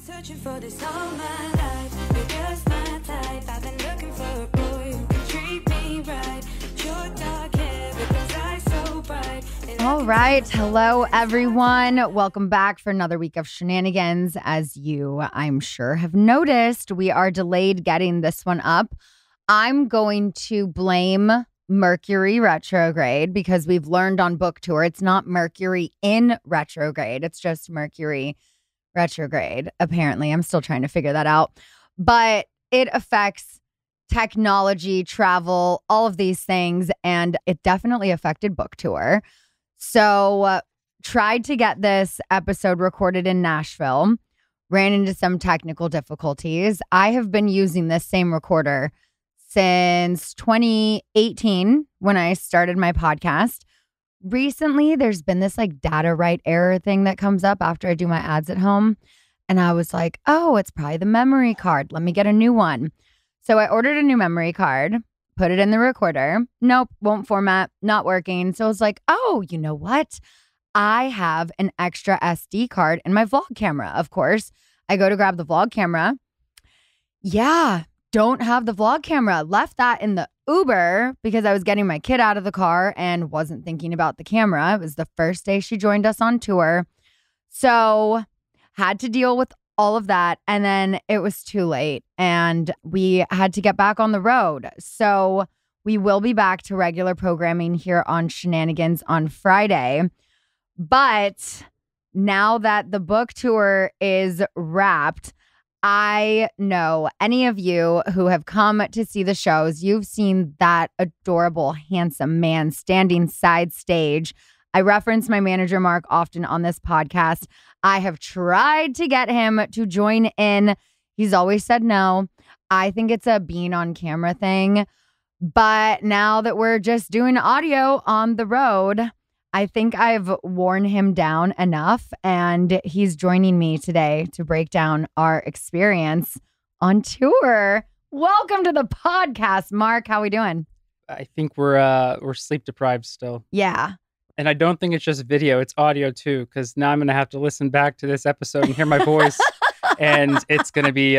searching for this all my life. You're just my type. I've been looking for a boy who can treat me right. Your dark hair because I'm so bright. All right. Hello, everyone. Welcome back for another week of Scheananigans. As you, I'm sure, have noticed, we are delayed getting this one up. I'm going to blame Mercury retrograde because we've learned on book tour it's not Mercury in retrograde. It's just Mercury retrograde, apparently. I'm still trying to figure that out. But it affects technology, travel, all of these things, and it definitely affected book tour. So tried to get this episode recorded in Nashville, ran into some technical difficulties. I have been using this same recorder since 2018 when I started my podcast. Recently, there's been this like data right error thing that comes up after I do my ads at home. And I was like, oh, it's probably the memory card. Let me get a new one. So I ordered a new memory card, put it in the recorder. Nope, won't format, not working. So I was like, oh, you know what? I have an extra SD card in my vlog camera. Of course, I go to grab the vlog camera. Yeah, don't have the vlog camera. Left that in the Uber because I was getting my kid out of the car and wasn't thinking about the camera. It was the first day she joined us on tour. So had to deal with all of that. And then it was too late and we had to get back on the road. So we will be back to regular programming here on Scheananigans on Friday. But now that the book tour is wrapped, I know any of you who have come to see the shows, you've seen that adorable, handsome man standing side stage. I reference my manager, Mark, often on this podcast. I have tried to get him to join in. He's always said no. I think it's a being on camera thing. But now that we're just doing audio on the road, I think I've worn him down enough, and he's joining me today to break down our experience on tour. Welcome to the podcast, Mark. How we doing? I think we're sleep deprived still. Yeah. And I don't think it's just video, it's audio too, because now I'm going to have to listen back to this episode and hear my voice. And it's going to be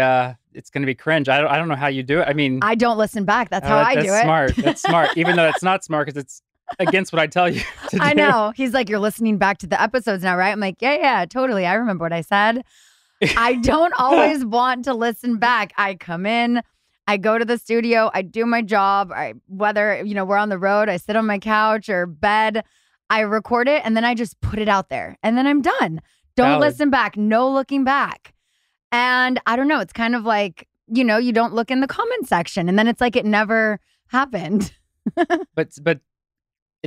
cringe. I don't know how you do it. I mean, I don't listen back. That's how I do it. That's smart. That's smart. Even though it's not smart because it's against what I tell you to do. I know. He's like, you're listening back to the episodes now, right? I'm like, yeah, totally. I remember what I said. I don't always want to listen back. I come in, I go to the studio, I do my job. Whether, we're on the road, I sit on my couch or bed, I record it, and then I just put it out there. And then I'm done. Don't listen back. No looking back. And I don't know. It's kind of like, you don't look in the comment section. And then it's like it never happened.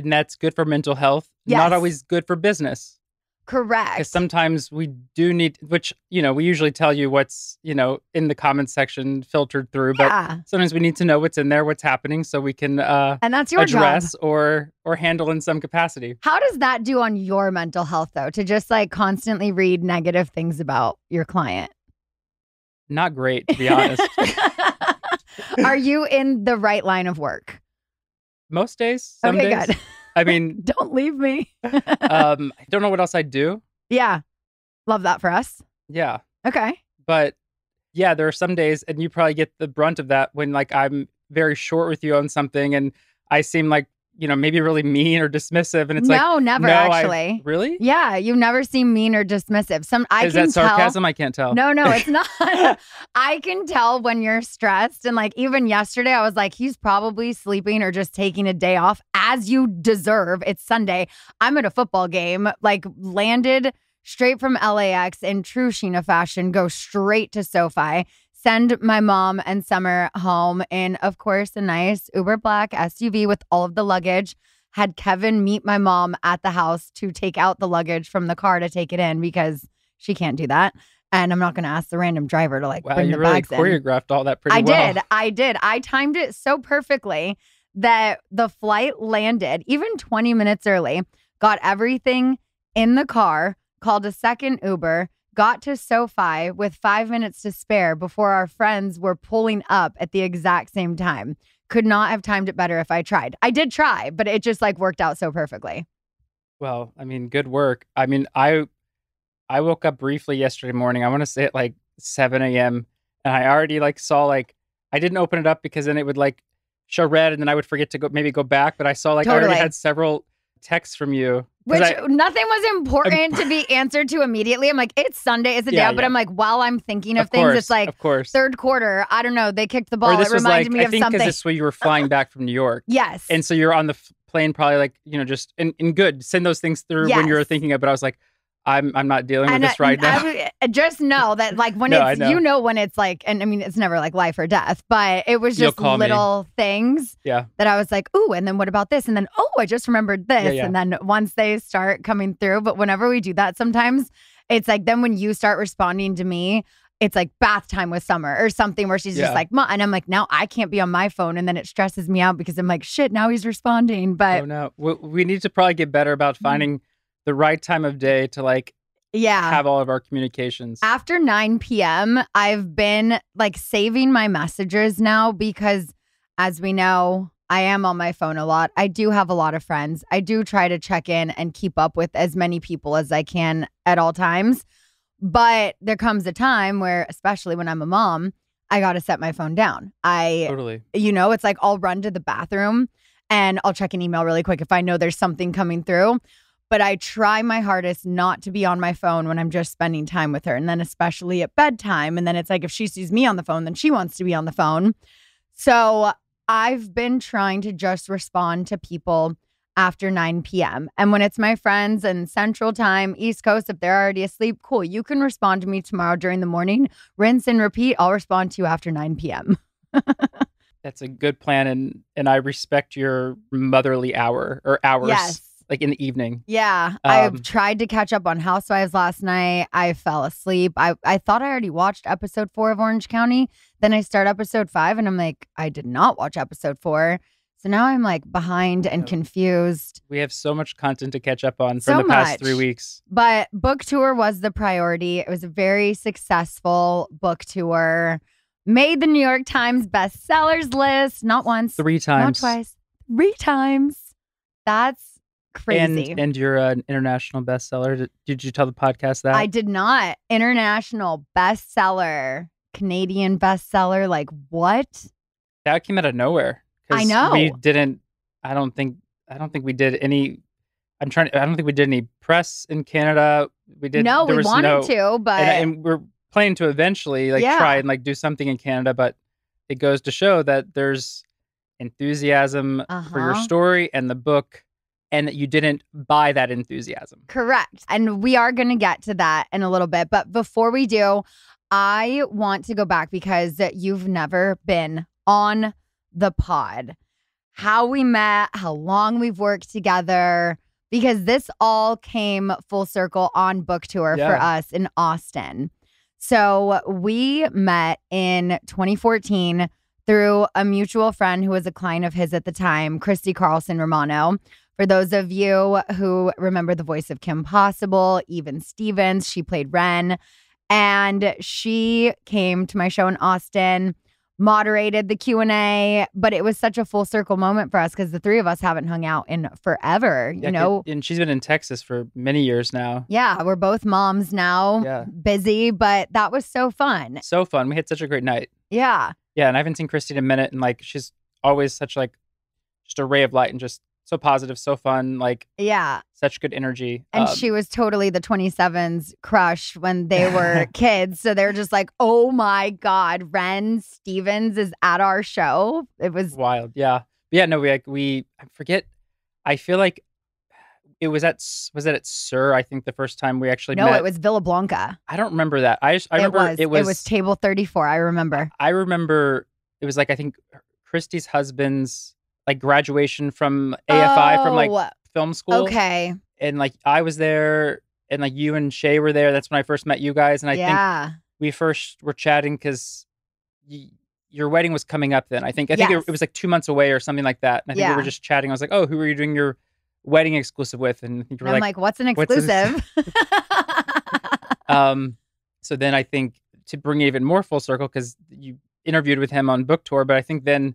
And that's good for mental health. Yes. Not always good for business. Correct. Because sometimes we do need, which, we usually tell you what's, in the comment section filtered through. Yeah. But sometimes we need to know what's in there, what's happening, so we can and that's your address job. or handle in some capacity. How does that do on your mental health, though, to just like constantly read negative things about your client? Not great, to be honest. Are you in the right line of work? Most days. Some days. Good. I mean, don't leave me. I don't know what else I'd do. Yeah. Love that for us. Yeah. Okay. But yeah, there are some days, and you probably get the brunt of that when like I'm very short with you on something and I seem like, maybe really mean or dismissive. And it's no, never actually. Really? Yeah. You've never seemed mean or dismissive. Is that sarcasm? I can't tell. No, it's not. I can tell when you're stressed. And like even yesterday, I was like, he's probably sleeping or just taking a day off, as you deserve. It's Sunday. I'm at a football game, like landed straight from LAX in true Scheana fashion, go straight to SoFi. Send my mom and Summer home in, of course, a nice Uber Black SUV with all of the luggage. Had Kevin meet my mom at the house to take out the luggage from the car to take it in because she can't do that. And I'm not going to ask the random driver to bring the bags in. Wow, you really choreographed all that pretty well. I did. I timed it so perfectly that the flight landed even 20 minutes early, got everything in the car, called a second Uber, got to SoFi with 5 minutes to spare before our friends were pulling up at the exact same time. Could not have timed it better if I tried. I did try, but it just worked out so perfectly. Well, I mean, good work. I mean, I woke up briefly yesterday morning. I want to say at 7 a.m. and I already like saw like I didn't open it up because then it would like show red and then I would forget to maybe go back. But I saw like I Totally. already had several texts from you. Which nothing was important to be answered to immediately. I'm like, it's Sunday, it's a day out, but I'm like, while I'm thinking of things, it's like third quarter. I don't know. They kicked the ball. It reminded me of something. I think because this way you were flying back from New York. Yes. And so you're on the plane probably like, just in good. Send those things through when you're thinking of it. But I was like, I'm not dealing with this right now. Just know that like when it's, when it's like, and I mean, it's never like life or death, but it was just little things that I was like, ooh, and then what about this? And then, oh, I just remembered this. And then once they start coming through, but whenever we do that, sometimes it's like, then when you start responding to me, it's like bath time with Summer or something where she's just like, and I'm like, now I can't be on my phone. And then it stresses me out because I'm like, shit, now he's responding. But no, we need to probably get better about finding the right time of day to like have all of our communications. After 9 p.m., I've been like saving my messages now because as we know, I am on my phone a lot. I do have a lot of friends. I do try to check in and keep up with as many people as I can at all times. But there comes a time where, especially when I'm a mom, I got to set my phone down. Totally. It's like I'll run to the bathroom and I'll check an email really quick if I know there's something coming through. But I try my hardest not to be on my phone when I'm just spending time with her. And then especially at bedtime. And then it's like if she sees me on the phone, then she wants to be on the phone. So I've been trying to just respond to people after 9 p.m. And when it's my friends and Central Time, East Coast, if they're already asleep, cool. You can respond to me tomorrow during the morning. Rinse and repeat. I'll respond to you after 9 p.m. That's a good plan. And I respect your motherly hour or hours. Yes. Like in the evening. Yeah. I've tried to catch up on Housewives last night. I fell asleep. I thought I already watched episode 4 of Orange County. Then I start episode 5 and I'm like, I did not watch episode 4. So now I'm like behind and confused. We have so much content to catch up on from the past 3 weeks. But book tour was the priority. It was a very successful book tour. Made the New York Times bestsellers list. Not once. 3 times. Not twice. 3 times. That's crazy. And you're an international bestseller. Did you tell the podcast that? I did not. International bestseller. Canadian bestseller. Like what? That came out of nowhere. I know. We didn't. I don't think we did any. I don't think we did any press in Canada. We did. No, we wanted to, but and we're planning to eventually try and do something in Canada. But it goes to show that there's enthusiasm for your story and the book, and that you didn't buy that enthusiasm. Correct. And we are going to get to that in a little bit. But before we do, I want to go back because you've never been on the pod. How we met, how long we've worked together, because this all came full circle on book tour for us in Austin. So we met in 2014 through a mutual friend who was a client of his at the time, Christy Carlson Romano. For those of you who remember the voice of Kim Possible, Even Stevens, she played Ren. And she came to my show in Austin, moderated the Q&A, but it was such a full circle moment for us because the 3 of us haven't hung out in forever, you know? And she's been in Texas for many years now. Yeah, we're both moms now, busy, but that was so fun. So fun. We had such a great night. Yeah. Yeah, and I haven't seen Christy in a minute, and she's always such just a ray of light and just so positive, so fun, such good energy. And she was totally the 27's crush when they were kids. So they were just like, oh my God, Ren Stevens is at our show. It was wild. Yeah. But yeah, no, we I forget. I feel like it was at Sir, I think the first time we actually met. No, it was Villa Blanca. I don't remember that. I remember it was table 34. I remember. I remember it was I think Christy's husband's graduation from AFI from film school. Okay. And I was there and you and Shay were there. That's when I first met you guys. And I think we first were chatting because your wedding was coming up then. I think it was 2 months away or something like that. And I think we were just chatting. I was like, oh, who were you doing your wedding exclusive with? And I think you were I'm what's an exclusive? So then I think to bring it even more full circle, because you interviewed with him on book tour, but I think then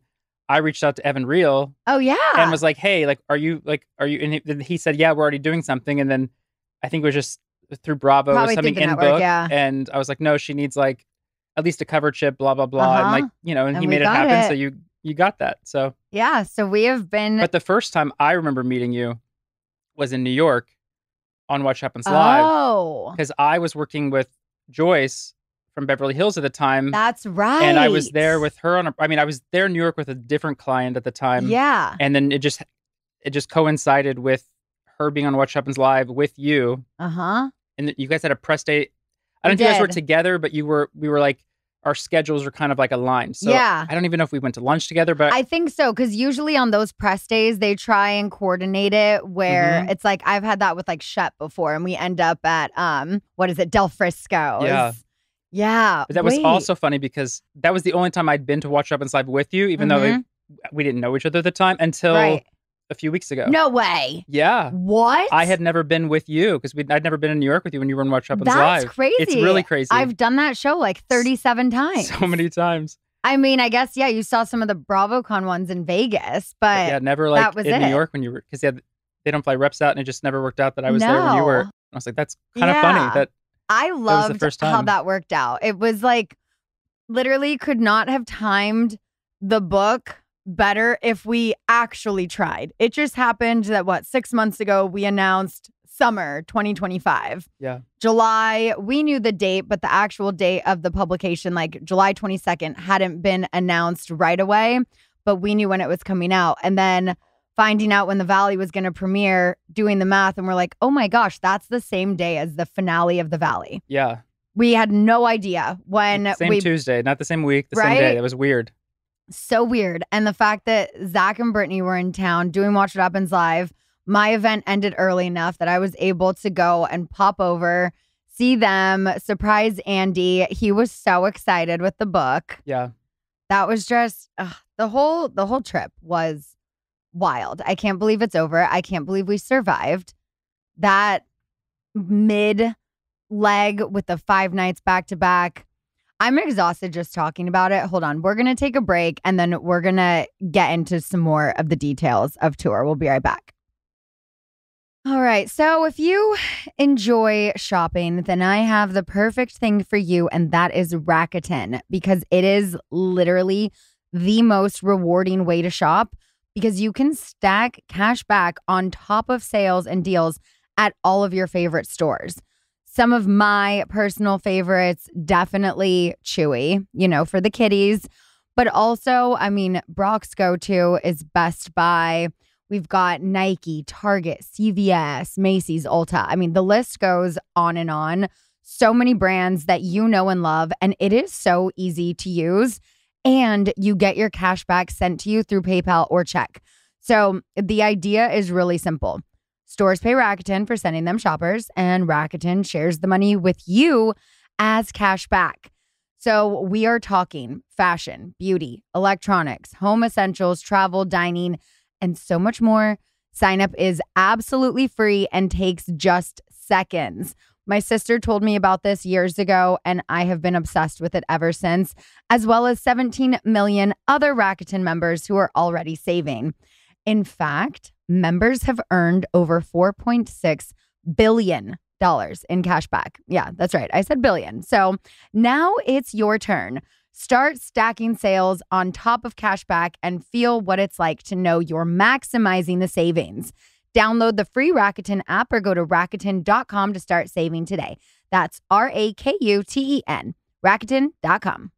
I reached out to Evan Reel. Oh yeah. And was like, hey, are you, and he said, yeah, we're already doing something. And then I think it was just through Bravo or something in book. Yeah. And I was like, no, she needs at least a cover chip, blah, blah, blah. And like, and he made it happen. So you got that. So yeah. So we have been. But the first time I remember meeting you was in New York on What Happens Live. Oh. Because I was working with Joyce from Beverly Hills at the time. That's right. And I was there with her I was there in New York with a different client at the time. Yeah. And then it just coincided with her being on What Happens Live with you. Uh-huh. And you guys had a press day. I don't know if you guys were together, but we were like, our schedules were kind of like aligned. So yeah. I don't even know if we went to lunch together, but I think so. Because usually on those press days, they try and coordinate it where it's like, I've had that with like Shep before, and we end up at, Del Frisco's. Yeah. Yeah. But that was also funny because that was the only time I'd been to Watch Happens Live with you, even though we didn't know each other at the time until a few weeks ago. No way. Yeah. What? I had never been with you because I'd never been in New York with you when you were in Watch Happens Live. That's crazy. It's really crazy. I've done that show like 37 times. So many times. I mean, I guess, yeah, you saw some of the BravoCon ones in Vegas, but yeah, never like that was in New York when you were, because they don't fly reps out, and it just never worked out that I was there when you were. I was like, that's kind of funny that I loved the first time. how that worked out. It was like literally could not have timed the book better if we actually tried. It just happened that 6 months ago we announced summer 2025. Yeah. July, we knew the date, but the actual date of the publication, like July 22nd, hadn't been announced right away, but we knew when it was coming out. And then finding out when The Valley was going to premiere, doing the math, and we're like, oh my gosh, that's the same day as the finale of The Valley. Yeah. We had no idea when same Tuesday, not the same week, the same day. It was weird. So weird. And the fact that Zach and Brittany were in town doing Watch What Happens Live, my event ended early enough that I was able to go and pop over, see them, surprise Andy. He was so excited with the book. Yeah. That was just the whole trip was wild. I can't believe it's over. I can't believe we survived that mid leg with the 5 nights back to back. I'm exhausted just talking about it. Hold on. We're going to take a break and then we're going to get into some more of the details of tour. We'll be right back. All right. So if you enjoy shopping, then I have the perfect thing for you, and that is Rakuten, because it is literally the most rewarding way to shop, because you can stack cash back on top of sales and deals at all of your favorite stores. Some of my personal favorites, definitely Chewy, for the kiddies. But also, I mean, Brock's go-to is Best Buy. We've got Nike, Target, CVS, Macy's, Ulta. I mean, the list goes on and on. So many brands that you know and love, and it is so easy to use. And you get your cash back sent to you through PayPal or check. So the idea is really simple. Stores pay Rakuten for sending them shoppers, and Rakuten shares the money with you as cash back. So we are talking fashion, beauty, electronics, home essentials, travel, dining, and so much more. Sign up is absolutely free and takes just seconds. My sister told me about this years ago, and I have been obsessed with it ever since, as well as 17 million other Rakuten members who are already saving. In fact, members have earned over $4.6 billion in cash back. Yeah, that's right. I said billion. So now it's your turn. Start stacking sales on top of cash back and feel what it's like to know you're maximizing the savings. Download the free Rakuten app or go to Rakuten.com to start saving today. That's Rakuten, Rakuten.com.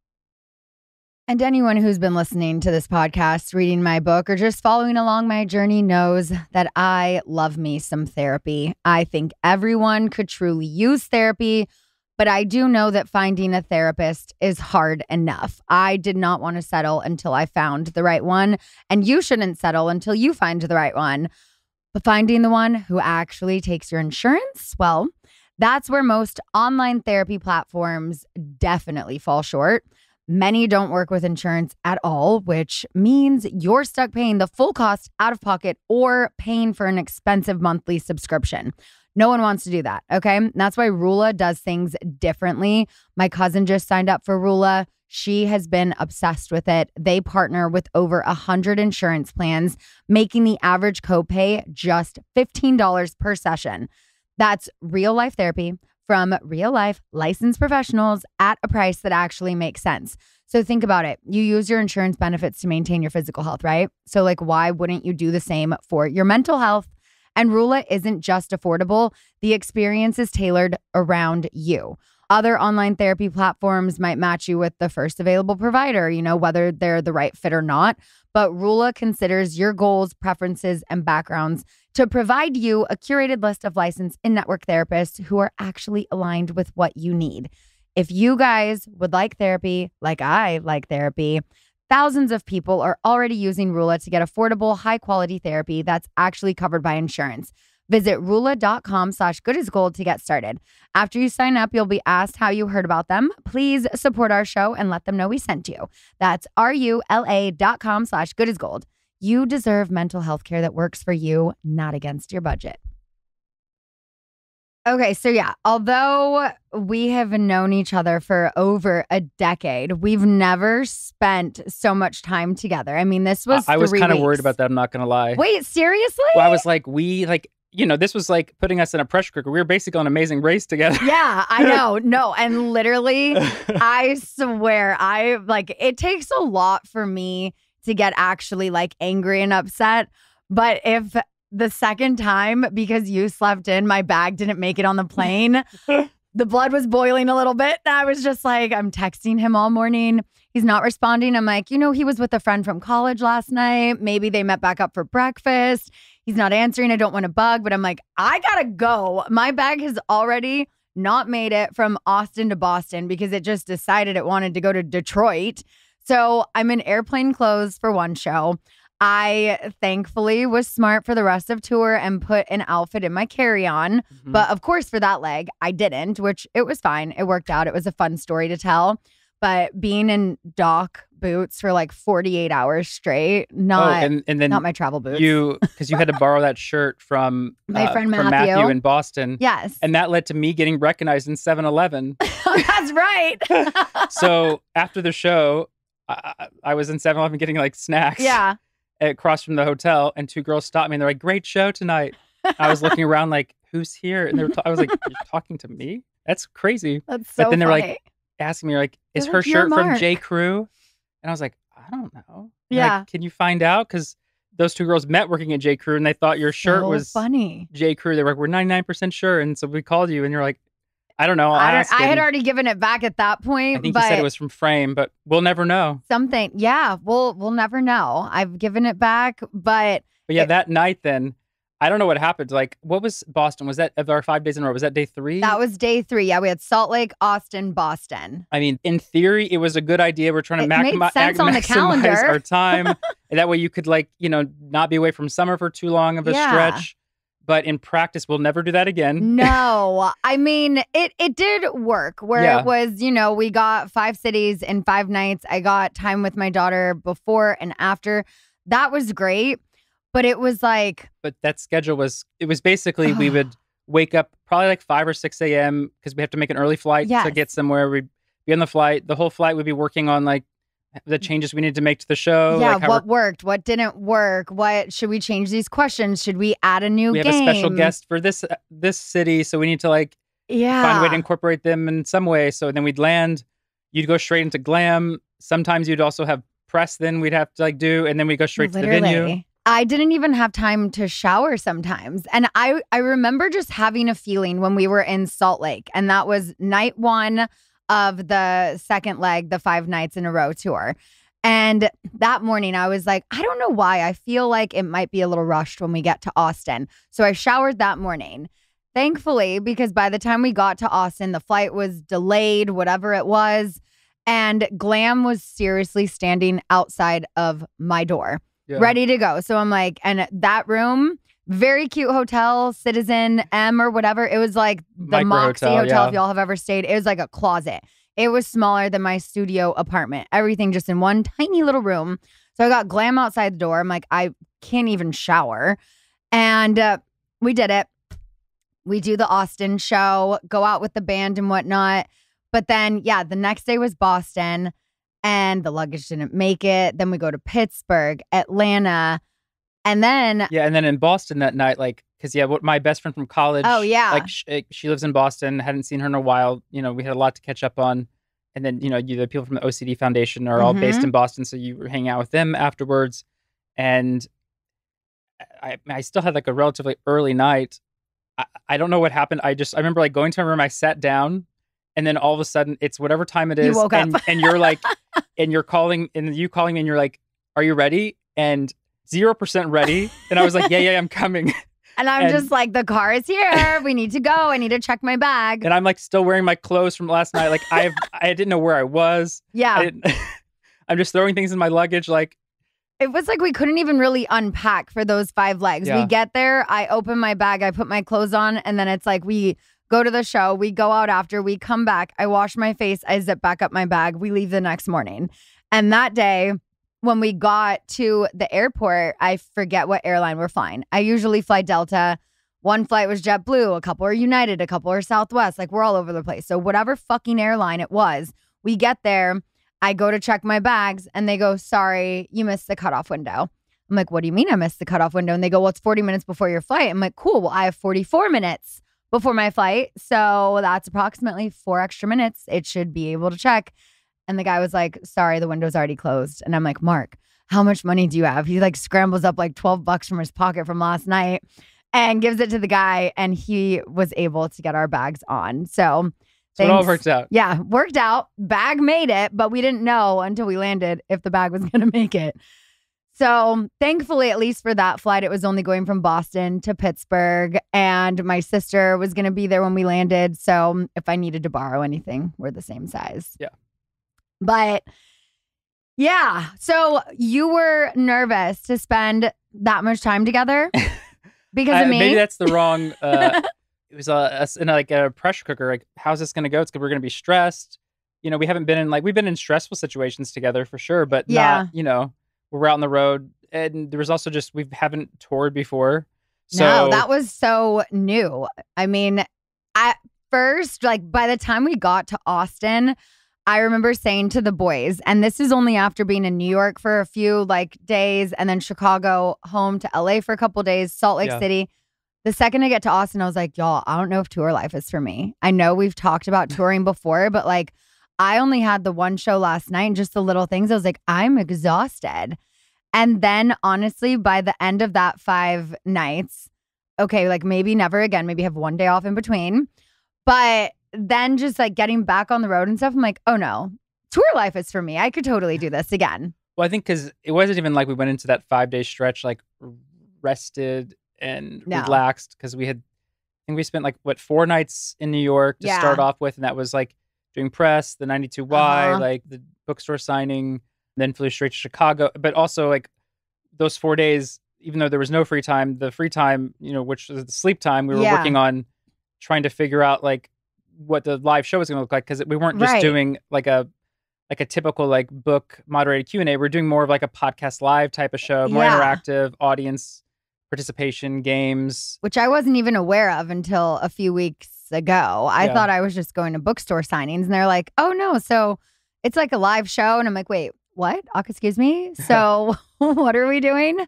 And anyone who's been listening to this podcast, reading my book, or just following along my journey knows that I love me some therapy. I think everyone could truly use therapy, but I do know that finding a therapist is hard enough. I did not want to settle until I found the right one, and you shouldn't settle until you find the right one. But finding the one who actually takes your insurance, well, that's where most online therapy platforms definitely fall short. Many don't work with insurance at all, which means you're stuck paying the full cost out of pocket or paying for an expensive monthly subscription. No one wants to do that, okay? And that's why Rula does things differently. My cousin just signed up for Rula. She has been obsessed with it. They partner with over 100 insurance plans, making the average copay just $15 per session. That's real life therapy from real-life licensed professionals at a price that actually makes sense. So think about it. You use your insurance benefits to maintain your physical health, right? So like, why wouldn't you do the same for your mental health? And Rula isn't just affordable. The experience is tailored around you. Other online therapy platforms might match you with the first available provider, whether they're the right fit or not. But Rula considers your goals, preferences, and backgrounds to provide you a curated list of licensed in-network therapists who are actually aligned with what you need. If you guys would like therapy, like I like therapy, thousands of people are already using Rula to get affordable, high-quality therapy that's actually covered by insurance. Visit rula.com/goodasgold to get started. After you sign up, you'll be asked how you heard about them. Please support our show and let them know we sent you. That's rula.com/goodasgold. You deserve mental health care that works for you, not against your budget. Okay, so yeah, although we have known each other for over a decade, we've never spent so much time together. I mean, this was I was kind of worried about that, I'm not going to lie. Wait, seriously? Well, I was like, this was like putting us in a pressure cooker. We were basically on Amazing Race together. Yeah, I know. No, and literally, I swear, it takes a lot for me to get actually like angry and upset. But if the second time, because you slept in, my bag didn't make it on the plane, the blood was boiling a little bit. And I was just like, I'm texting him all morning. He's not responding. I'm like, he was with a friend from college last night. Maybe they met back up for breakfast. He's not answering. I don't want to bug, but I'm like, I gotta go. My bag has already not made it from Austin to Boston because it just decided it wanted to go to Detroit. So I'm in airplane clothes for one show. I thankfully was smart for the rest of tour and put an outfit in my carry-on. Mm-hmm. But of course, for that leg, I didn't, which it was fine. It worked out. It was a fun story to tell. But being in Doc boots for like 48 hours straight, and then not my travel boots. Because you had to borrow that shirt from my friend from Matthew in Boston. Yes. And that led to me getting recognized in 7-Eleven. That's right. So after the show, I was in 7-Eleven getting like snacks. Yeah. Across from the hotel, and two girls stopped me and they're like, "Great show tonight." I was looking around like, "Who's here?" And I was like, "You're talking to me? That's crazy." That's so But then funny. They're like asking me, like, "Is her shirt from J. Crew?" And I was like, "I don't know." Yeah. Like, can you find out? Because those two girls met working at J. Crew and they thought your shirt was funny. J. Crew. They were like, "We're 99% sure." And so we called you and you're like, I don't know. I had already given it back at that point. I think you said it was from Frame, but we'll never know. Something. Yeah, we'll never know. I've given it back, but yeah, that night then, I don't know what happened. Like, what was Boston? Was that of our 5 days in a row? Was that day 3? That was day 3. Yeah, we had Salt Lake, Austin, Boston. I mean, in theory, it was a good idea. We're trying to maximize our time. And that way you could not be away from summer for too long of a stretch. But in practice, we'll never do that again. No. I mean, it did work where it was, we got 5 cities in 5 nights. I got time with my daughter before and after. That was great. But it was like... But that schedule was basically we would wake up probably like 5 or 6 a.m. because we have to make an early flight to get somewhere. We'd be on the flight. The whole flight would be working on like the changes we need to make to the show. Yeah, like what worked, what didn't work, what should we change these questions? Should we add a new game? We have a special guest for this city, so we need to find a way to incorporate them in some way. So then we'd land, you'd go straight into glam. Sometimes you'd also have press then we'd have to do, and then we'd go straight to the venue. I didn't even have time to shower sometimes. And I remember just having a feeling when we were in Salt Lake, and that was night 1 of the second leg, the 5 nights in a row tour. And that morning I was like, I don't know why. I feel like it might be a little rushed when we get to Austin. So I showered that morning. Thankfully, because by the time we got to Austin, the flight was delayed, whatever it was. And glam was seriously standing outside of my door, ready to go. So I'm like, and that room, very cute hotel, Citizen M or whatever. It was like the Moxie Hotel, if y'all have ever stayed. It was like a closet. It was smaller than my studio apartment. Everything just in one tiny little room. So I got glam outside the door. I'm like, I can't even shower. And we did it. We do the Austin show, go out with the band and whatnot. But then, the next day was Boston and the luggage didn't make it. Then we go to Pittsburgh, Atlanta. And then... Yeah, and then in Boston that night, because my best friend from college. Oh yeah, like she lives in Boston. Hadn't seen her in a while. You know, we had a lot to catch up on. And then the people from the OCD Foundation are all based in Boston, so you were hanging out with them afterwards. And I still had like a relatively early night. I don't know what happened. I remember like going to my room. I sat down, and then all of a sudden it's whatever time it is. You woke up. And you're like, and you're calling, and you calling me, and you're like, "Are you ready?" And 0% ready. And I was like, yeah, I'm coming. And I'm just like, the car is here. We need to go. I need to check my bag. And I'm like still wearing my clothes from last night. Like I didn't know where I was. Yeah. I'm just throwing things in my luggage. Like it was like we couldn't even really unpack for those 5 legs. Yeah. We get there, I open my bag, I put my clothes on, and then it's like we go to the show, we go out after, we come back, I wash my face, I zip back up my bag, we leave the next morning. And that day, when we got to the airport, I forget what airline we're flying. I usually fly Delta. One flight was JetBlue, a couple are United, a couple are Southwest. Like we're all over the place. So whatever fucking airline it was, we get there. I go to check my bags and they go, sorry, you missed the cutoff window. I'm like, what do you mean I missed the cutoff window? And they go, well, it's 40 minutes before your flight. I'm like, cool. Well, I have 44 minutes before my flight. So that's approximately 4 extra minutes. It should be able to check. And the guy was like, sorry, the window's already closed. And I'm like, Mark, how much money do you have? He like scrambles up like $12 from his pocket from last night and gives it to the guy. And he was able to get our bags on. So it all worked out. Yeah, worked out. Bag made it, but we didn't know until we landed if the bag was going to make it. So thankfully, at least for that flight, it was only going from Boston to Pittsburgh. And my sister was going to be there when we landed. So if I needed to borrow anything, we're the same size. Yeah. But yeah, so you were nervous to spend that much time together because of me? Maybe that's the wrong, it was in like a pressure cooker. Like, how's this going to go? It's we're going to be stressed. You know, we've been in stressful situations together for sure, but not, we're out on the road. And there was also we haven't toured before. So no, that was so new. I mean, at first, like by the time we got to Austin, I remember saying to the boys, and this is only after being in New York for a few like days and then Chicago, home to LA for a couple days, Salt Lake City. The second I get to Austin, I was like, y'all, I don't know if tour life is for me. I know we've talked about touring before, but like I only had the one show last night and just the little things. I was like, I'm exhausted. And then honestly, by the end of that 5 nights, okay, like maybe never again, maybe have one day off in between. But then just like getting back on the road and stuff, I'm like, oh no, tour life is for me. I could totally do this again. Well, I think because it wasn't even like we went into that 5-day stretch like rested and relaxed, because I think we spent like 4 nights in New York to start off with, and that was like doing press, the 92Y, like the bookstore signing, then flew straight to Chicago. But also like those 4 days, even though there was no free time, the free time, which was the sleep time, we were working on trying to figure out like what the live show was going to look like, because we weren't just doing like a typical like book moderated Q&A. We're doing more of like a podcast live type of show, more interactive, audience participation, games, which I wasn't even aware of until a few weeks ago. I thought I was just going to bookstore signings, and they're like, oh no, so it's like a live show. And I'm like, wait, what? Excuse me? So what are we doing?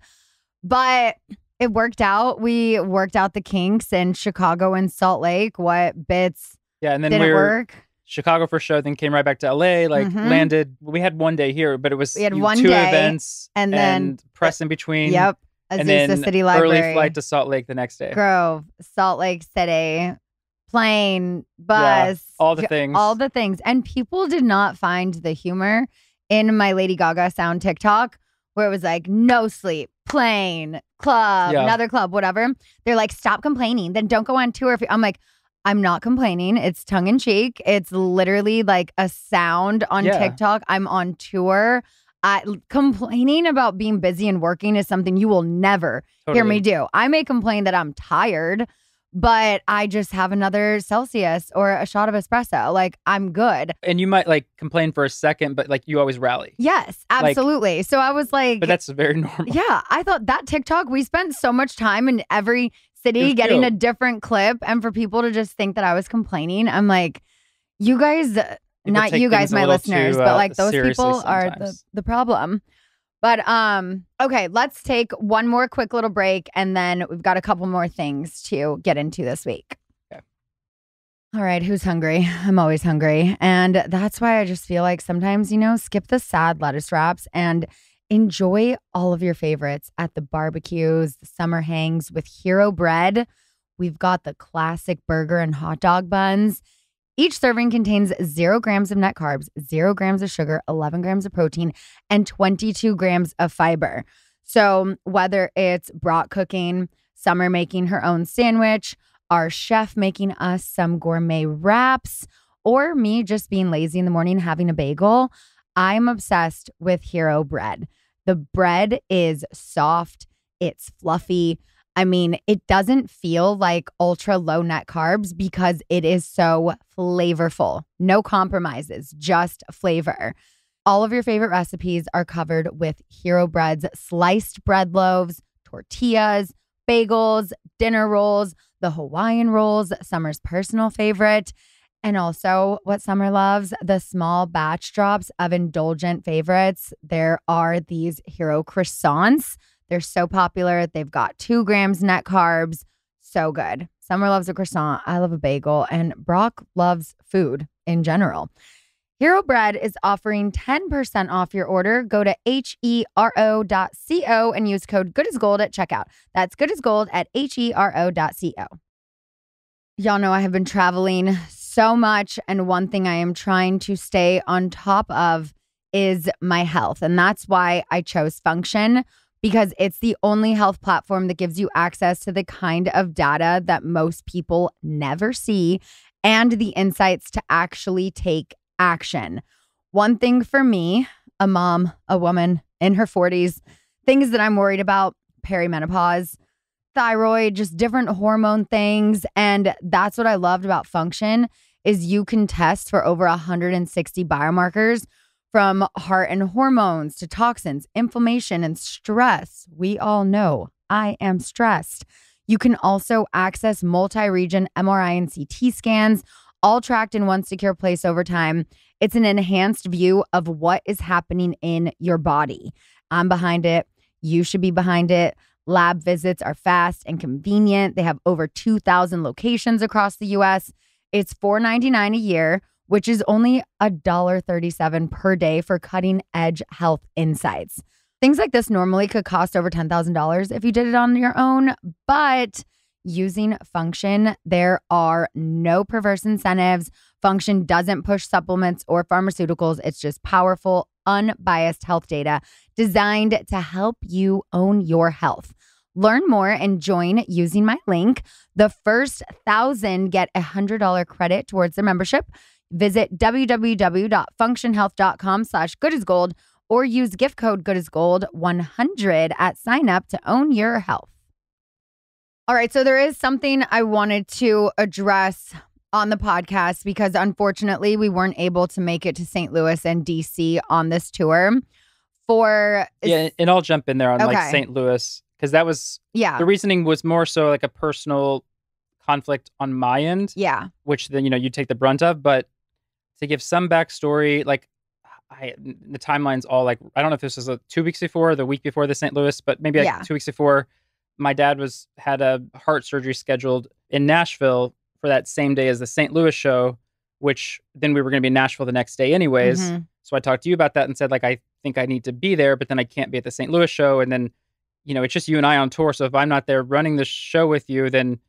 But it worked out. We worked out the kinks in Chicago and Salt Lake. What bits and then didn't work? Chicago for show, then came right back to LA, like landed. We had one day here, but it was we had one 2 day, events and then press in between. Yep. And then City Library. Early flight to Salt Lake the next day. Grove, Salt Lake City, plane, bus. All the things. All the things. And people did not find the humor in my Lady Gaga sound TikTok, where it was like, no sleep, plane, club, another club, whatever. They're like, stop complaining. Then don't go on tour. I'm like, I'm not complaining. It's tongue in cheek. It's literally like a sound on TikTok. I'm on tour. Complaining about being busy and working is something you will never hear me do. I may complain that I'm tired, but I just have another Celsius or a shot of espresso. Like, I'm good. And you might like complain for a second, but like you always rally. Yes, absolutely. So I was like, but that's very normal. Yeah, I thought that TikTok, we spent so much time in every city getting a different clip, and for people to just think that I was complaining, I'm like, you guys. Not you guys, my listeners, but like those people are the problem. But okay, let's take one more quick little break, and then we've got a couple more things to get into this week. Okay. All right, who's hungry? I'm always hungry. And that's why I just feel like sometimes, skip the sad lettuce wraps and enjoy all of your favorites at the barbecues, the summer hangs with Hero Bread. We've got the classic burger and hot dog buns. Each serving contains 0 grams of net carbs, 0 grams of sugar, 11 grams of protein, and 22 grams of fiber. So whether it's brat cooking, Summer making her own sandwich, our chef making us some gourmet wraps, or me just being lazy in the morning having a bagel, I'm obsessed with Hero Bread. The bread is soft, it's fluffy. I mean, it doesn't feel like ultra low net carbs because it is so flavorful. No compromises, just flavor. All of your favorite recipes are covered with Hero Bread's sliced bread loaves, tortillas, bagels, dinner rolls, the Hawaiian rolls, Summer's personal favorite, and also what Summer loves, the small batch drops of indulgent favorites. There are these Hero croissants. They're so popular. They've got 2 grams net carbs. So good. Summer loves a croissant. I love a bagel. And Brock loves food in general. Hero Bread is offering 10% off your order. Go to hero.co and use code GOODASGOLD at checkout. That's GOODASGOLD at hero.co. Y'all know I have been traveling so much. And one thing I am trying to stay on top of is my health. And that's why I chose Function, because it's the only health platform that gives you access to the kind of data that most people never see and the insights to actually take action. One thing for me, a mom, a woman in her 40s, things that I'm worried about, perimenopause, thyroid, just different hormone things. And that's what I loved about Function is you can test for over 160 biomarkers, from heart and hormones to toxins, inflammation, and stress. We all know I am stressed. You can also access multi-region MRI and CT scans, all tracked in one secure place over time. It's an enhanced view of what is happening in your body. I'm behind it. You should be behind it. Lab visits are fast and convenient. They have over 2,000 locations across the U.S. It's $4.99 a year, which is only $1.37 per day for cutting-edge health insights. Things like this normally could cost over $10,000 if you did it on your own, but using Function, there are no perverse incentives. Function doesn't push supplements or pharmaceuticals. It's just powerful, unbiased health data designed to help you own your health. Learn more and join using my link. The first 1,000 get a $100 credit towards their membership. Visit www.functionhealth.com/goodasgold or use gift code goodasgold100 at sign up to own your health. All right, so there is something I wanted to address on the podcast because unfortunately we weren't able to make it to St. Louis and DC on this tour. And I'll jump in there on like St. Louis because that was the reasoning was more so like a personal conflict on my end. Yeah. Which then, you take the brunt of. But to give some backstory, like the timeline's all like, I don't know if this was 2 weeks before, the week before the St. Louis, but maybe like 2 weeks before, my dad had a heart surgery scheduled in Nashville for that same day as the St. Louis show, which then we were going to be in Nashville the next day anyways. Mm-hmm. So I talked to you about that and said, like, I think I need to be there, but then I can't be at the St. Louis show. And then, it's just you and I on tour. So if I'm not there running the show with you, then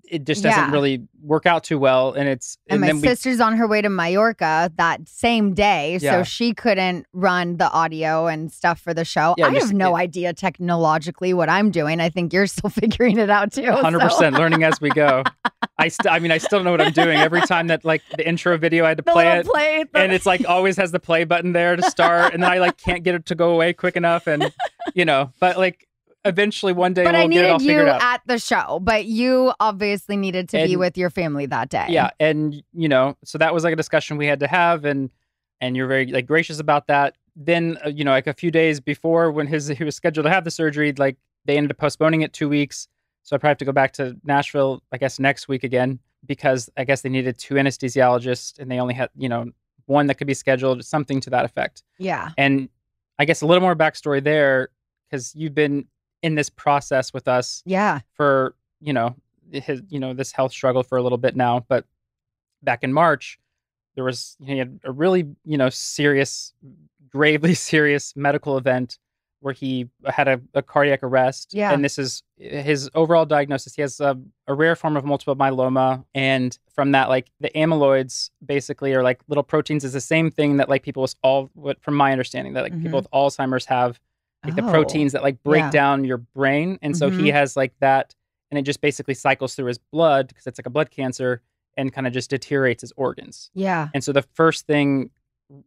it just doesn't really work out too well. And my sister's on her way to Mallorca that same day. So she couldn't run the audio and stuff for the show. I have no idea technologically what I'm doing. I think you're still figuring it out too. 100% learning as we go. I still don't know what I'm doing. Every time that like the intro video, I had to play it. And it's like always has the play button there to start. And then I like can't get it to go away quick enough. And, but like, eventually one day we'll get it all figured out. At the show, but you obviously needed to be with your family that day. Yeah. And, so that was like a discussion we had to have. And you're very like gracious about that. Then, like a few days before when he was scheduled to have the surgery, like they ended up postponing it 2 weeks. So I probably have to go back to Nashville, I guess, next week again, because I guess they needed 2 anesthesiologists and they only had, one that could be scheduled, something to that effect. Yeah. And I guess a little more backstory there, because you've been in this process with us for, this health struggle for a little bit now. But back in March, he had a really, serious, gravely serious medical event where he had a cardiac arrest. Yeah. And this is his overall diagnosis. He has a rare form of multiple myeloma. And from that, like the amyloids basically are like little proteins, is the same thing that like people with from my understanding, that like people with Alzheimer's have, like the proteins that like break down your brain. And so he has like that, and it just basically cycles through his blood because it's like a blood cancer and kind of just deteriorates his organs. Yeah. And so the first thing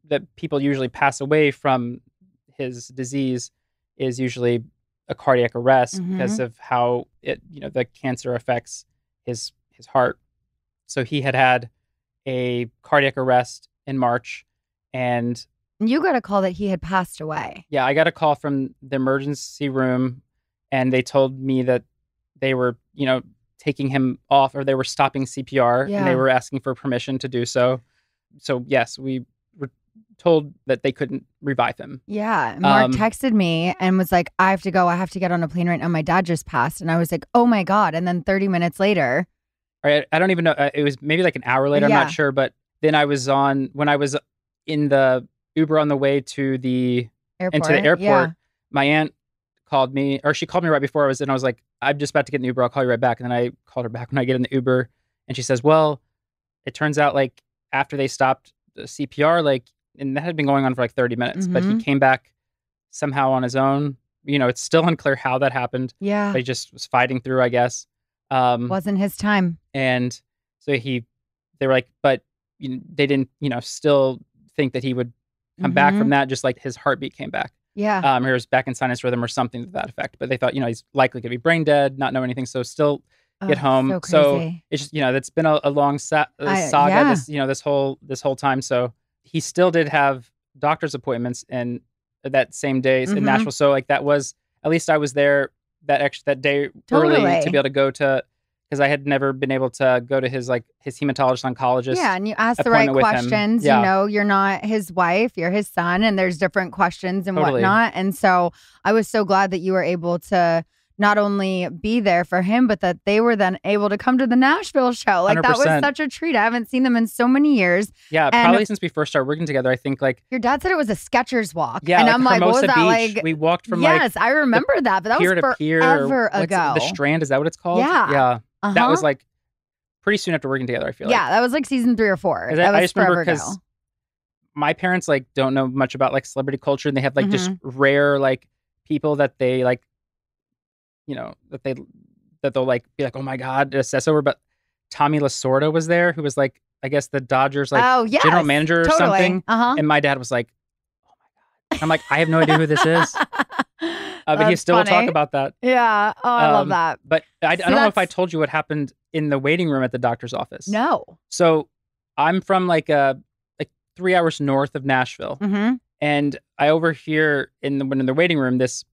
that people usually pass away from his disease is usually a cardiac arrest because of how the cancer affects his heart. So he had a cardiac arrest in March, and you got a call that he had passed away. Yeah, I got a call from the emergency room, and they told me that they were, taking him off, or they were stopping CPR, and they were asking for permission to do so. So yes, we were told that they couldn't revive him. Yeah. Mark texted me and was like, I have to go. I have to get on a plane right now. My dad just passed. And I was like, oh my God. And then 30 minutes later. I don't even know. It was maybe like an hour later. I'm not sure. But then when I was in the Uber on the way to the airport, my aunt called me, or she called me right before I was in. I was like, I'm just about to get in the Uber. I'll call you right back. And then I called her back when I get in the Uber, and she says, well, it turns out like after they stopped the CPR, like, and that had been going on for like 30 minutes, but he came back somehow on his own. It's still unclear how that happened. Yeah. But he just was fighting through, I guess. Wasn't his time. And so they were like, but they didn't, still think that he would come back from that. Just like his heartbeat came back. Yeah. He was back in sinus rhythm or something to that effect. But they thought, he's likely going to be brain dead, not know anything. So still get home. So it's just, it's been a long saga, this whole time. So he still did have doctor's appointments and that same day in Nashville. So like that was, at least I was there that day early to be able to go to, because I had never been able to go to his hematologist oncologist. Yeah, and you ask the right questions. You're not his wife, you're his son, and there's different questions and whatnot. And so I was so glad that you were able to not only be there for him, but that they were then able to come to the Nashville show. Like 100%. That was such a treat. I haven't seen them in so many years. Yeah, probably since we first started working together. I think like your dad said it was a Skechers walk. Yeah, and like I'm like, what was Hermosa that Beach. like? We walked from yes, I remember that, but that was forever ago. The Strand, is that what it's called? Yeah. Yeah. That was like pretty soon after working together, I feel like. Yeah, that was like season 3 or 4. That was I just remember forever ago. My parents like don't know much about like celebrity culture, and they have like just rare like people that they like, that they'll like be like, oh my God, obsess over. But Tommy Lasorda was there, who was like, I guess the Dodgers like general manager or something. And my dad was like, oh my God. I'm like, I have no idea who this is. But he still will talk about that. Yeah. Oh, I love that. But I don't know if I told you what happened in the waiting room at the doctor's office. No. So I'm from like 3 hours north of Nashville. And I overhear in the waiting room, this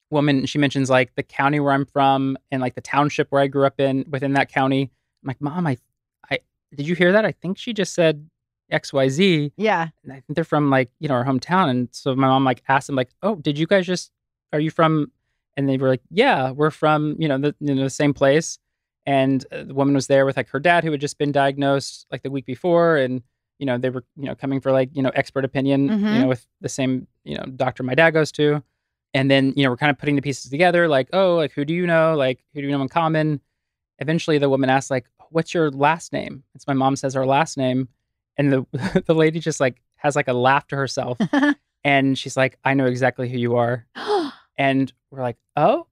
woman, she mentions like the county where I'm from and like the township where I grew up in within that county. I'm like, Mom, I did you hear that? I think she just said XYZ. Yeah. And I think they're from like, our hometown. And so my mom like asked them like, oh, did you guys are you from? And they were like, yeah, we're from, the same place. And the woman was there with like her dad, who had just been diagnosed like the week before. And, they were, coming for like, expert opinion, with the same, doctor my dad goes to. And then, we're kind of putting the pieces together, like, oh, like, who do you know? Like, who do you know in common? Eventually, the woman asks, like, what's your last name? And so my mom says her last name. And the lady just, like, has, like, a laugh to herself. And she's like, I know exactly who you are. And we're like, oh?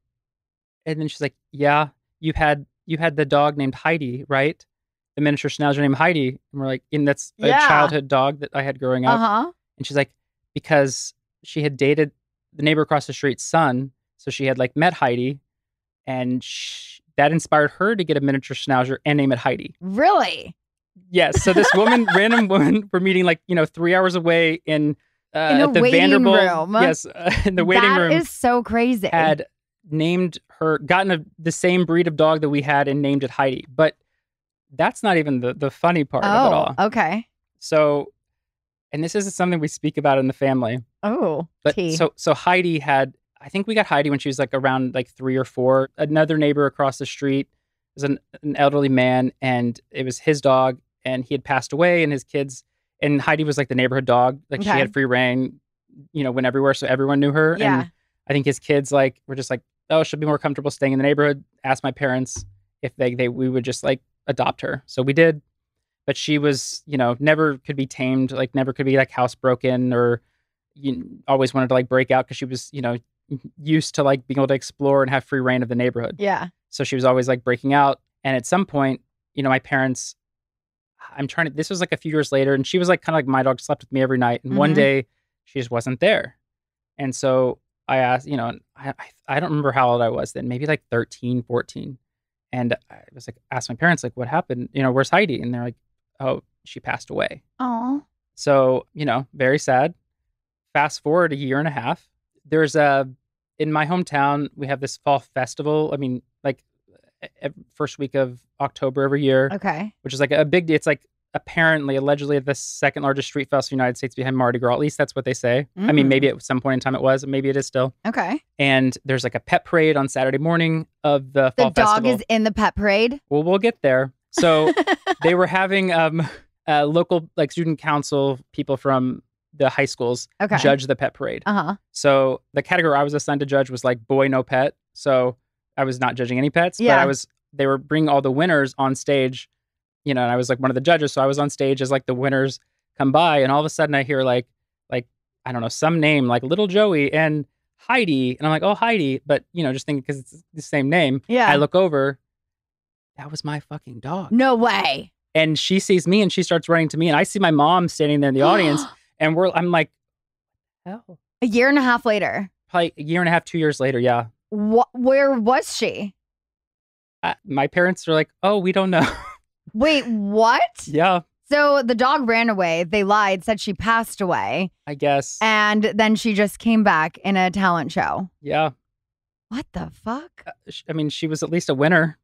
And then she's like, yeah, you had the dog named Heidi, right? The miniature schnauzer named Heidi. And we're like, and that's a childhood dog that I had growing up. And she's like, because she had dated the neighbor across the street's son. So she had like met Heidi, and that inspired her to get a miniature schnauzer and name it Heidi. Really? Yes. So this random woman, we're meeting like, 3 hours away in the Vanderbilt room. Yes. In the waiting room. That is so crazy. Had named her, the same breed of dog that we had and named it Heidi. But that's not even the funny part of it all. Okay. So and this isn't something we speak about in the family. Oh, but so Heidi had, I think we got Heidi when she was like around like 3 or 4. Another neighbor across the street was an elderly man, and it was his dog, and he had passed away, and his kids, and Heidi was like the neighborhood dog. Like she had free reign, went everywhere, so everyone knew her. Yeah. And I think his kids like were just like, oh, she'll be more comfortable staying in the neighborhood. Asked my parents if we would just like adopt her. So we did. But she was, never could be tamed, like never could be like housebroken, or always wanted to like break out because she was, used to like being able to explore and have free reign of the neighborhood. Yeah. So she was always like breaking out. And at some point, my parents, this was like a few years later, and she was like kind of like my dog, slept with me every night. And one day she just wasn't there. And so I asked, I don't remember how old I was then, maybe like 13, 14. And I was like, asked my parents, like, what happened? Where's Heidi? And they're like, oh, she passed away. Oh. So, very sad. Fast forward a year and a half. There's in my hometown, we have this fall festival. I mean, like first week of October every year. Okay. Which is like a big deal. It's like allegedly the second largest street festival in the United States behind Mardi Gras. At least that's what they say. I mean, maybe at some point in time it was, maybe it is still. Okay. And there's like a pet parade on Saturday morning of the fall festival. The dog is in the pet parade? Well, we'll get there. So they were having local like student council people from the high schools judge the pet parade. So the category I was assigned to judge was like boy, no pet. So I was not judging any pets, but they were bringing all the winners on stage, and I was like one of the judges. So I was on stage as like the winners come by, and all of a sudden I hear like, I don't know, some name like Little Joey and Heidi. And I'm like, oh, Heidi. But, just thinking because it's the same name. Yeah. I look over. That was my fucking dog. No way. And she sees me and she starts running to me. And I see my mom standing there in the audience. And I'm like, hell. A year and a half later. Probably a year and a half, 2 years later. Yeah. Where was she? My parents are like, oh, we don't know. Wait, what? Yeah. So the dog ran away. They lied, said she passed away. I guess. And then she just came back in a talent show. Yeah. What the fuck? I mean, she was at least a winner.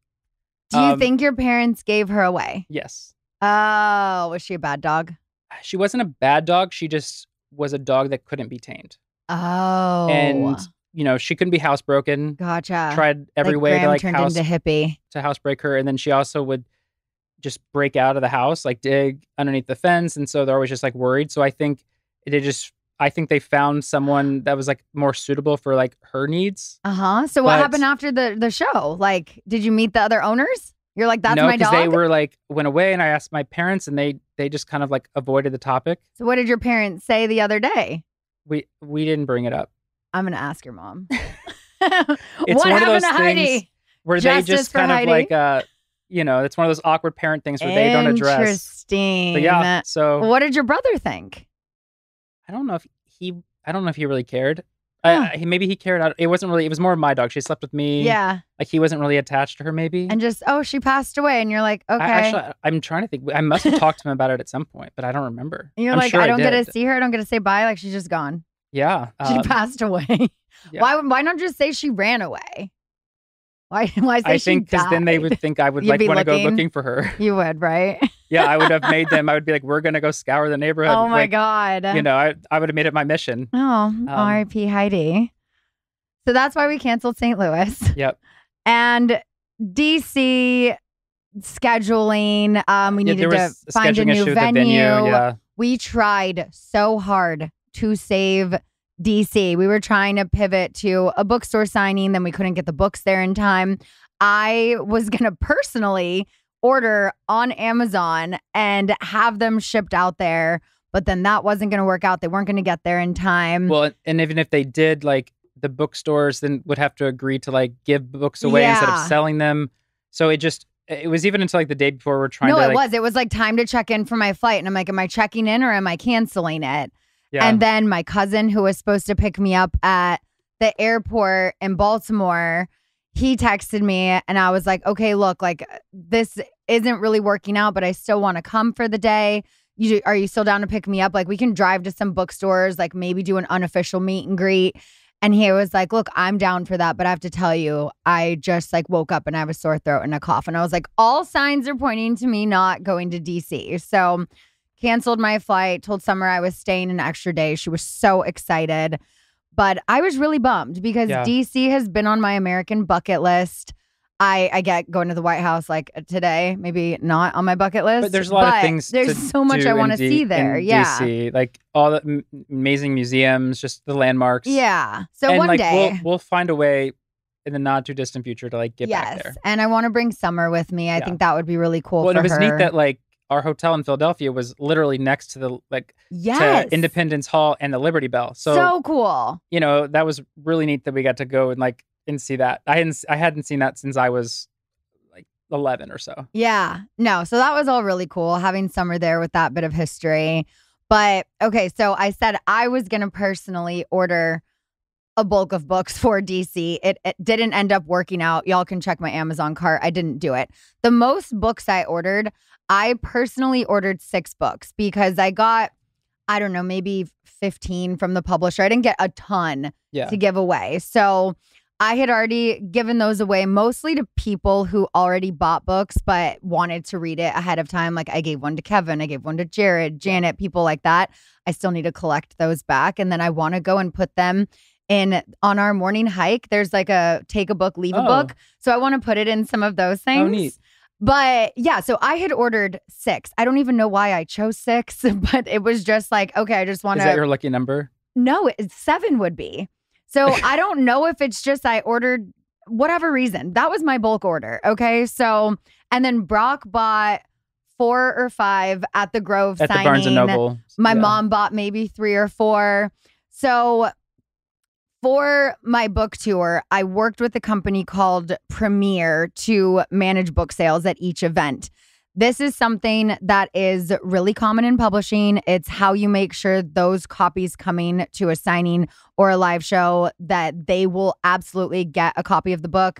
Do you think your parents gave her away? Yes. Oh, was she a bad dog? She wasn't a bad dog. She just was a dog that couldn't be tamed. Oh. And, she couldn't be housebroken. Gotcha. Tried every way Graham to like turned into hippie. To housebreak her. And then she also would just break out of the house, like dig underneath the fence. And so they're always just like worried. So I think they found someone that was like more suitable for like her needs. So what happened after the show? Like, did you meet the other owners? You're like, that's my dog? No, because they were like, went away, and I asked my parents, and they just kind of like avoided the topic. So what did your parents say the other day? We didn't bring it up. I'm going to ask your mom. It's what one of those happened to things Heidi? where Justice they just kind Heidi? of like, it's one of those awkward parent things where they don't address. Interesting. But yeah, so. What did your brother think? I don't know if he really cared. Huh. Maybe he cared. It was more of my dog. She slept with me. Yeah. Like he wasn't really attached to her maybe. And just, she passed away. And you're like, okay. I'm trying to think. I must have talked to him about it at some point, but I don't remember. And you're like, I don't get to see her. I don't get to say bye. Like she's just gone. Yeah. She passed away. Yeah. Why not just say she ran away? Why say I think because then they would think I would like want to go looking for her. You would, right? Yeah, I would have made them. I would be like, we're going to go scour the neighborhood. Oh my God. I would have made it my mission. Oh, R.I.P. Heidi. So that's why we canceled St. Louis. Yep. And DC scheduling. We needed to find a new venue. Yeah. We tried so hard to save DC. We were trying to pivot to a bookstore signing, then we couldn't get the books there in time. I was going to personally order on Amazon and have them shipped out there, but then that wasn't going to work out. They weren't going to get there in time. Well, and even if they did, like the bookstores then would have to agree to like give books away instead of selling them. So it was even until like the day before we're trying to. No, it was like time to check in for my flight. And I'm like, am I checking in or am I canceling it? Yeah. And then my cousin who was supposed to pick me up at the airport in Baltimore, he texted me and I was like, okay, look, like this isn't really working out, but I still want to come for the day. Are you still down to pick me up? Like we can drive to some bookstores, like maybe do an unofficial meet and greet. And he was like, look, I'm down for that. But I have to tell you, I just like woke up and I have a sore throat and a cough. And I was like, all signs are pointing to me not going to DC. So canceled my flight, told Summer I was staying an extra day. She was so excited. But I was really bummed because DC has been on my American bucket list. I get going to the White House like today, maybe not on my bucket list. But there's a lot of things. There's so much I want to see there. Yeah. DC, like all the amazing museums, just the landmarks. Yeah. So and one day we'll find a way in the not too distant future to like get back there. And I want to bring Summer with me. I think that would be really cool for her. Well, it was neat that like our hotel in Philadelphia was literally next to the to Independence Hall and the Liberty Bell. So cool. You know, that was really neat that we got to go and see that. I hadn't seen that since I was like 11 or so. Yeah. No, so that was all really cool having Summer there with that bit of history. But okay, so I said I was going to personally order a bulk of books for DC. It didn't end up working out. Y'all can check my Amazon cart. I didn't do it. The most books I ordered, I personally ordered 6 books because I got, I don't know, maybe 15 from the publisher. I didn't get a ton to give away. So I had already given those away mostly to people who already bought books but wanted to read it ahead of time. Like I gave one to Kevin, I gave one to Jared, Janet, people like that. I still need to collect those back. And then I want to go and put them on our morning hike. There's like a take a book, leave a book. So I want to put it in some of those things. Oh, neat. But yeah, so I had ordered 6. I don't even know why I chose 6, but it was just like, okay, I just want to. Is that your lucky number? No, 7 would be. So I don't know if it's just I ordered whatever reason. That was my bulk order. Okay. So, and then Brock bought 4 or 5 at the Grove at signing. The Barnes & Noble. My mom bought maybe 3 or 4. So for my book tour, I worked with a company called Premier to manage book sales at each event. This is something that is really common in publishing. It's how you make sure those copies coming to a signing or a live show that they will absolutely get a copy of the book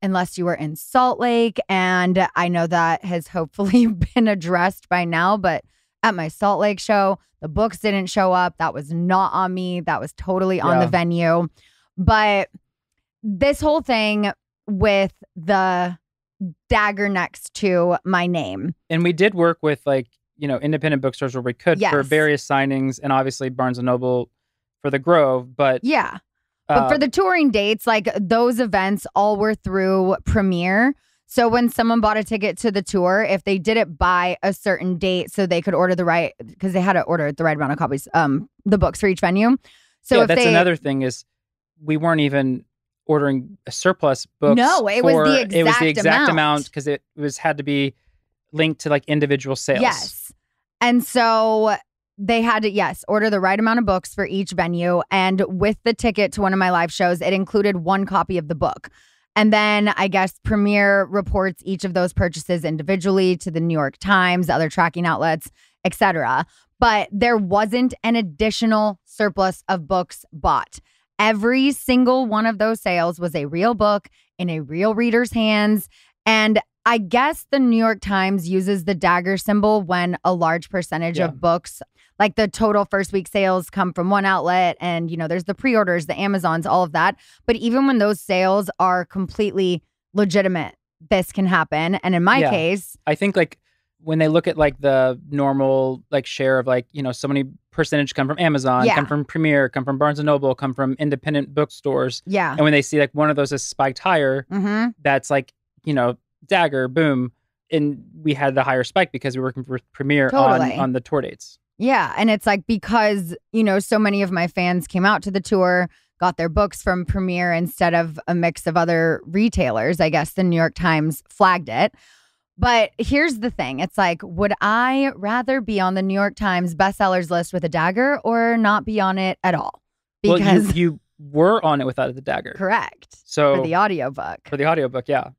unless you were in Salt Lake. And I know that has hopefully been addressed by now, but at my Salt Lake show, the books didn't show up. That was not on me. That was totally on the venue. But this whole thing with the dagger next to my name. And we did work with independent bookstores where we could for various signings and obviously Barnes & Noble for the Grove. But yeah. But for the touring dates, like those events all were through Premier. So when someone bought a ticket to the tour, if they did it by a certain date, so they could order because they had to order the right amount of copies, the books for each venue. So that's another thing is we weren't even ordering a surplus books. No, it was the exact amount because it had to be linked to like individual sales. Yes. And so they had to, order the right amount of books for each venue. And with the ticket to one of my live shows, it included 1 copy of the book. And then I guess Premier reports each of those purchases individually to the New York Times, other tracking outlets, etc. But there wasn't an additional surplus of books bought. Every single one of those sales was a real book in a real reader's hands. And I guess the New York Times uses the dagger symbol when a large percentage of books, like the total first week sales, come from one outlet. And, there's the pre-orders, the Amazons, all of that. But even when those sales are completely legitimate, this can happen. And in my case, I think when they look at the normal share of so many percentage come from Amazon, come from Premier, come from Barnes & Noble, come from independent bookstores. Yeah. And when they see one of those is spiked higher, that's dagger, boom. And we had the higher spike because we were working with Premier on the tour dates. Yeah. And it's because, so many of my fans came out to the tour, got their books from Premier instead of a mix of other retailers. I guess the New York Times flagged it. But here's the thing. It's would I rather be on the New York Times bestsellers list with a dagger or not be on it at all? Because you were on it without the dagger. Correct. So for the audiobook. Yeah.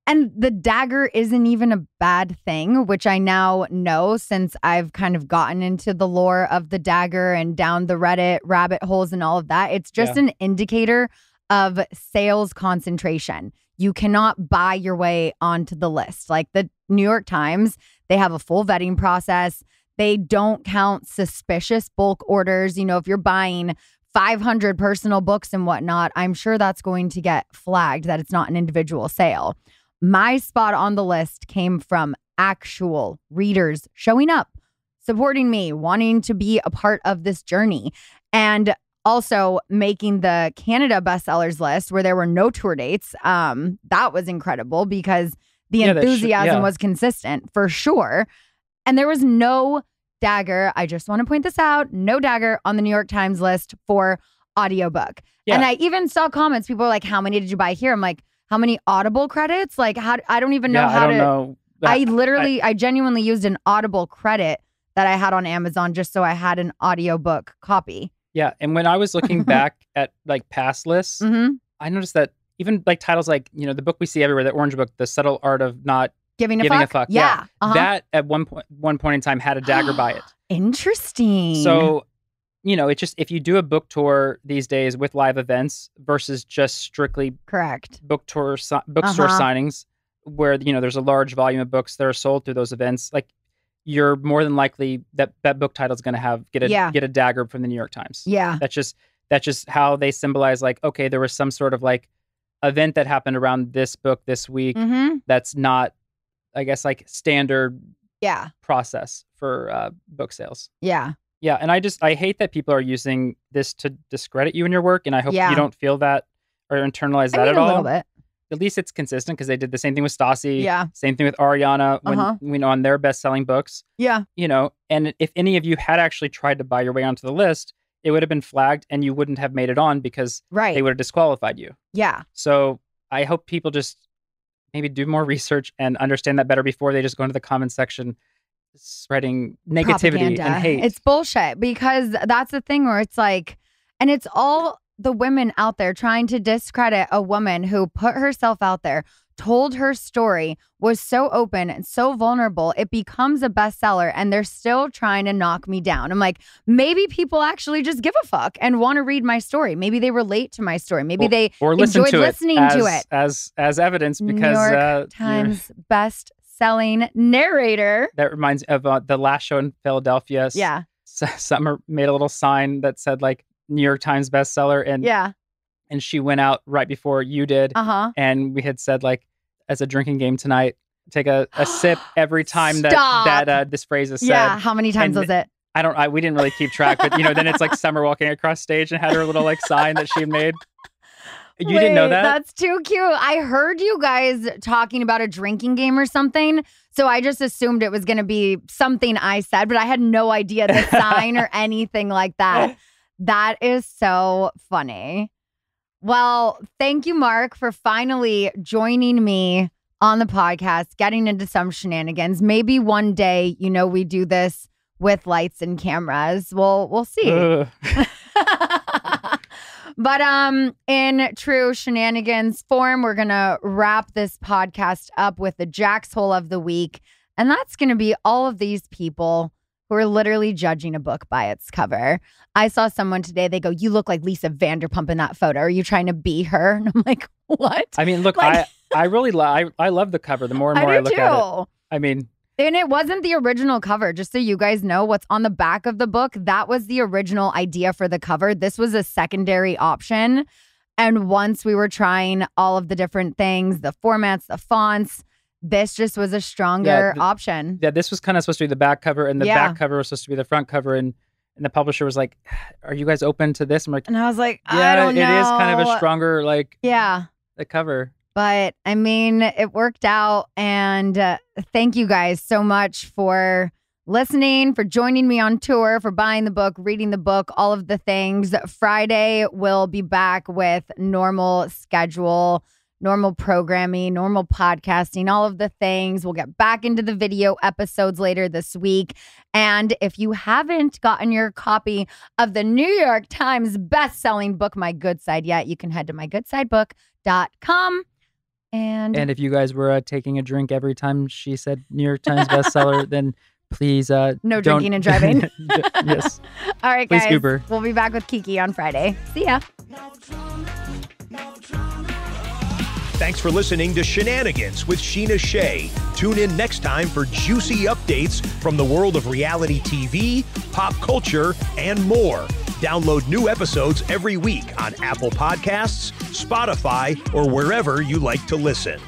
And the dagger isn't even a bad thing, which I now know since I've kind of gotten into the lore of the dagger and down the Reddit rabbit holes and all of that. It's just an indicator of sales concentration. You cannot buy your way onto the list. Like the New York Times, they have a full vetting process. They don't count suspicious bulk orders. If you're buying 500 personal books and whatnot, I'm sure that's going to get flagged that it's not an individual sale. My spot on the list came from actual readers showing up. supporting me, wanting to be a part of this journey. And also making the Canada bestsellers list where there were no tour dates. That was incredible because the enthusiasm was consistent for sure. And there was no dagger. I just want to point this out. No dagger on the New York Times list for audiobook. Yeah. And I even saw comments. People were like, how many did you buy here? I'm like, how many Audible credits? Like, how? I don't even know how to. I genuinely used an Audible credit that I had on Amazon just so I had an audiobook copy. Yeah. And when I was looking back at like past lists, I noticed that even like titles like, you know, the book we see everywhere, the orange book, The Subtle Art of Not Giving a Fuck. Yeah. That at one point in time had a dagger by it. Interesting. So, you know, it's just, if you do a book tour these days with live events versus just strictly bookstore signings where, you know, there's a large volume of books that are sold through those events, like you're more than likely that book title is going to get a dagger from the New York Times. Yeah. That's just how they symbolize, like, okay, there was some sort of like event that happened around this book this week. That's not, I guess, like standard process for book sales. Yeah. Yeah. And I hate that people are using this to discredit you and your work. And I hope you don't feel that or internalize that at all. A little bit. At least it's consistent because they did the same thing with Stassi. Yeah. Same thing with Ariana when on their best-selling books. Yeah. You know, and if any of you had actually tried to buy your way onto the list, it would have been flagged and you wouldn't have made it on because they would have disqualified you. Yeah. So I hope people just maybe do more research and understand that better before they just go into the comment section spreading negativity and hate. It's bullshit because that's the thing where it's like, and it's all the women out there trying to discredit a woman who put herself out there, told her story, was so open and so vulnerable, it becomes a bestseller, and they're still trying to knock me down. I'm like, maybe people actually just give a fuck and want to read my story. Maybe they relate to my story. Maybe they enjoyed listening to it as evidence because New York Times best-selling narrator. That reminds me of the last show in Philadelphia. Yeah, Summer made a little sign that said like New York Times bestseller, and she went out right before you did, and we had said like, as a drinking game tonight, take a sip every time that this phrase is said. Yeah, how many times was it? We didn't really keep track, but you know, then it's like Summer walking across stage and had her little like sign that she made. You didn't know that? That's too cute. I heard you guys talking about a drinking game or something, so I just assumed it was going to be something I said, but I had no idea the sign or anything like that. That is so funny. Well, thank you, Mark, for finally joining me on the podcast, getting into some shenanigans. Maybe one day, you know, we do this with lights and cameras. We'll see. But in true shenanigans form, we're going to wrap this podcast up with the Jackshole of the week. And that's going to be all of these people who are literally judging a book by its cover. I saw someone today, they go, you look like Lisa Vanderpump in that photo. Are you trying to be her? And I'm like, what? I mean, look, like, I really I love the cover the more and more I look at it. I mean. And it wasn't the original cover. Just so you guys know, what's on the back of the book, that was the original idea for the cover. This was a secondary option. And once we were trying all of the different things, the formats, the fonts, this just was a stronger option. Yeah, this was kind of supposed to be the back cover, and the back cover was supposed to be the front cover. And the publisher was like, are you guys open to this? I'm like, and I was like, I don't know. It is kind of a stronger, like, the cover. But I mean, it worked out. And thank you guys so much for listening, for joining me on tour, for buying the book, reading the book, all of the things. Friday, we'll be back with normal schedule, normal programming, normal podcasting, all of the things. We'll get back into the video episodes later this week. And if you haven't gotten your copy of the New York Times best-selling book, My Good Side, yet, you can head to mygoodsidebook.com. And if you guys were taking a drink every time she said New York Times bestseller, then please no drinking and driving. Yes. All right, please guys. Uber. We'll be back with Kiki on Friday. See ya. Thanks for listening to Scheananigans with Scheana Shay. Tune in next time for juicy updates from the world of reality TV, pop culture, and more. Download new episodes every week on Apple Podcasts, Spotify, or wherever you like to listen.